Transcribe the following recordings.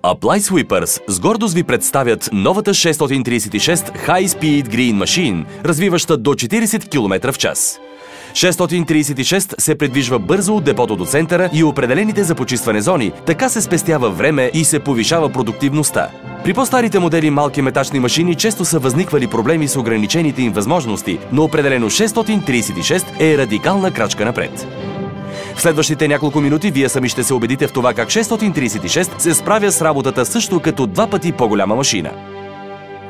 Apply Sweepers с гордост ви представят новата 636 High Speed Green Machine, развиваща до 40 км в час. 636 се придвижва бързо от депото до центъра и определените за почистване зони, така се спестява време и се повишава продуктивността. При по-старите модели малки метачни машини често са възниквали проблеми с ограничените им възможности, но определено 636 е радикална крачка напред. В следващите няколко минути вие сами ще се убедите в това как 636 се справя с работата също като 2 пъти по-голяма машина.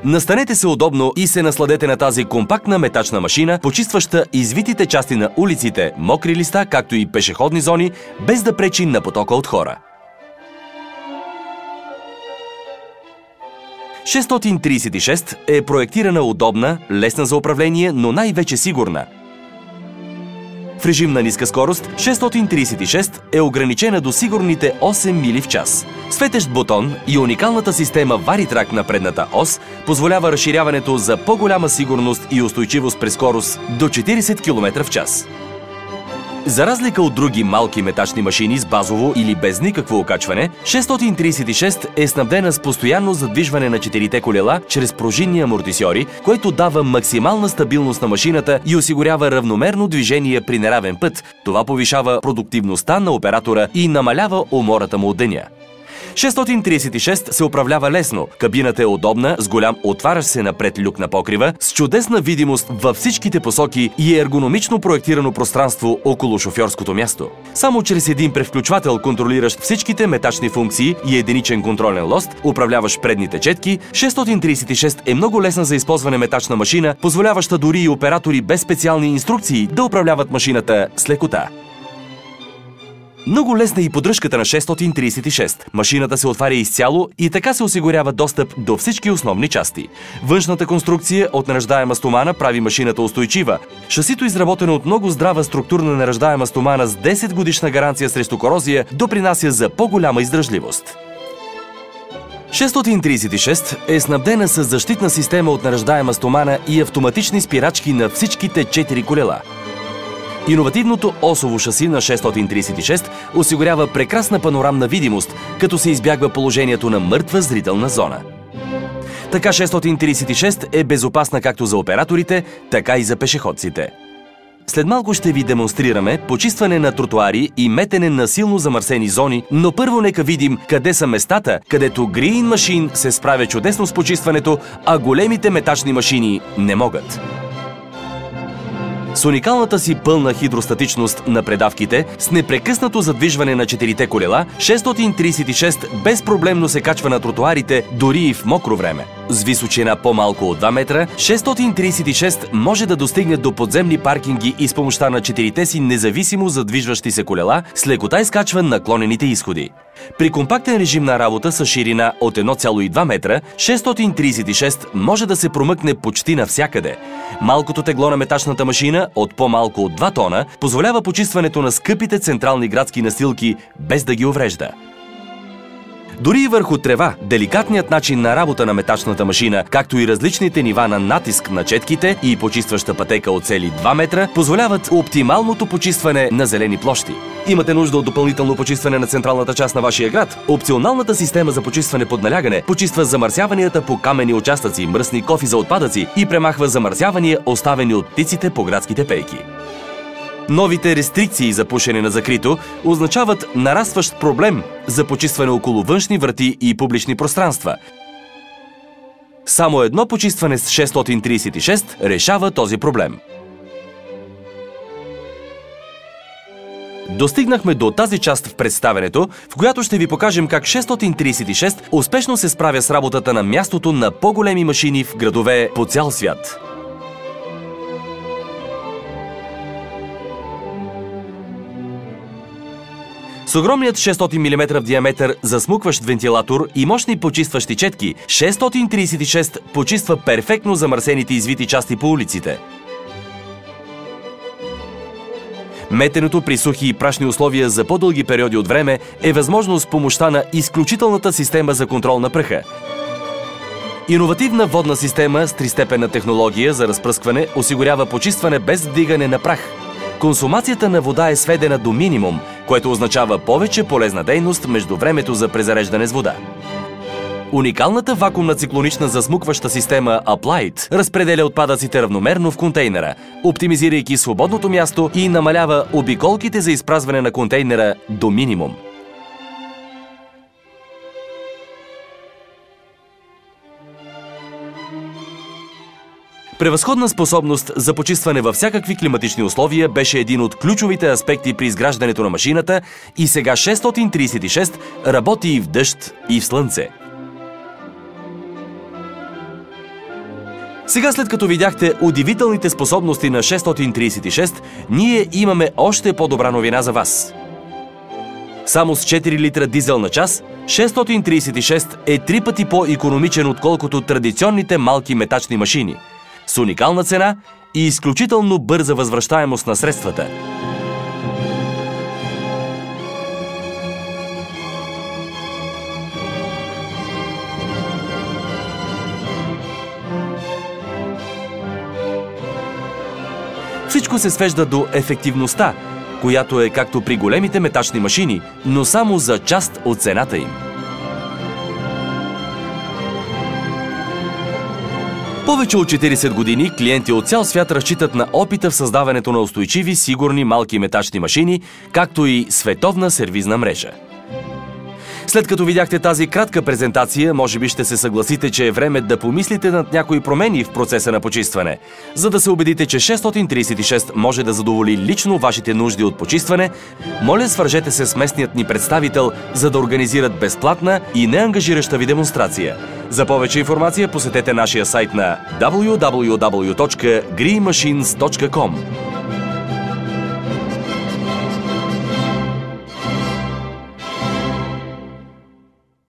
Настанете се удобно и се насладете на тази компактна метачна машина, почистваща извитите части на улиците, мокри листа, както и пешеходни зони, без да пречи на потока от хора. 636 е проектирана удобна, лесна за управление, но най-вече сигурна. В режим на ниска скорост, 636 е ограничена до сигурните 8 мили в час. Светещ бутон и уникалната система VariTrack на предната ос позволява разширяването за по-голяма сигурност и устойчивост при скорост до 40 км в час. За разлика от други малки метачни машини с базово или без никакво окачване, 636 е снабдена с постоянно задвижване на 4-те колела чрез пружинни амортисьори, което дава максимална стабилност на машината и осигурява равномерно движение при неравен път. Това повишава продуктивността на оператора и намалява умората му от деня. 636 се управлява лесно, кабината е удобна, с голям отварящ се напред люк на покрива, с чудесна видимост във всичките посоки и ергономично проектирано пространство около шофьорското място. Само чрез един превключвател, контролиращ всичките метачни функции и единичен контролен лост, управляващ предните четки, 636 е много лесна за използване метачна машина, позволяваща дори и оператори без специални инструкции да управляват машината с лекота. Много лесна е и поддръжката на 636. Машината се отваря изцяло и така се осигурява достъп до всички основни части. Външната конструкция от нераждаема стомана прави машината устойчива. Шасито, изработено от много здрава структурна нераждаема стомана с 10 годишна гаранция срещу корозия, допринася за по-голяма издръжливост. 636 е снабдена с защитна система от нераждаема стомана и автоматични спирачки на всичките 4 колела. Иновативното осово шаси на 636 осигурява прекрасна панорамна видимост, като се избягва положението на мъртва зрителна зона. Така 636 е безопасна както за операторите, така и за пешеходците. След малко ще ви демонстрираме почистване на тротоари и метене на силно замърсени зони, но първо нека видим къде са местата, където Green Machine се справя чудесно с почистването, а големите метачни машини не могат. С уникалната си пълна хидростатичност на предавките, с непрекъснато задвижване на 4-те колела, 636 безпроблемно се качва на тротоарите дори и в мокро време. С височина по-малко от 2 метра, 636 може да достигне до подземни паркинги и с помощта на 4-те си независимо задвижващи се колела с лекота изкачва наклонените изходи. При компактен режим на работа с ширина от 1,2 метра, 636 може да се промъкне почти навсякъде. Малкото тегло на метачната машина от по-малко от 2 тона позволява почистването на скъпите централни градски настилки без да ги уврежда. Дори и върху трева, деликатният начин на работа на метачната машина, както и различните нива на натиск на четките и почистваща пътека от цели 2 метра, позволяват оптималното почистване на зелени площи. Имате нужда от допълнително почистване на централната част на вашия град? Опционалната система за почистване под налягане почиства замърсяванията по каменни участъци, мръсни кофи за отпадъци и премахва замърсявания, оставени от птиците по градските пейки. Новите рестрикции за пушене на закрито означават нарастващ проблем за почистване около външни врати и публични пространства. Само едно почистване с 636 решава този проблем. Достигнахме до тази част в представенето, в която ще ви покажем как 636 успешно се справя с работата на мястото на по-големи машини в градове по цял свят. С огромният 600 мм в диаметър засмукващ вентилатор и мощни почистващи четки, 636 почиства перфектно замърсените извити части по улиците. Метенето при сухи и прашни условия за по-дълги периоди от време е възможно с помощта на изключителната система за контрол на праха. Иновативна водна система с тристепенна технология за разпръскване осигурява почистване без вдигане на прах. Консумацията на вода е сведена до минимум, което означава повече полезна дейност между времето за презареждане с вода. Уникалната вакуумна циклонична засмукваща система Applied разпределя отпадъците равномерно в контейнера, оптимизирайки свободното място и намалява обиколките за изпразване на контейнера до минимум. Превъзходна способност за почистване във всякакви климатични условия беше един от ключовите аспекти при изграждането на машината и сега 636 работи и в дъжд, и в слънце. Сега, след като видяхте удивителните способности на 636, ние имаме още по-добра новина за вас. Само с 4 литра дизел на час, 636 е 3 пъти по-икономичен, отколкото традиционните малки метачни машини, с уникална цена и изключително бърза възвръщаемост на средствата. Всичко се свежда до ефективността, която е както при големите метачни машини, но само за част от цената им. Повече от 40 години клиенти от цял свят разчитат на опита в създаването на устойчиви, сигурни малки метачни машини, както и световна сервизна мрежа. След като видяхте тази кратка презентация, може би ще се съгласите, че е време да помислите над някои промени в процеса на почистване. За да се убедите, че 636 може да задоволи лично вашите нужди от почистване, моля, свържете се с местният ни представител, за да организират безплатна и неангажираща ви демонстрация. За повече информация посетете нашия сайт на www.greemachines.com.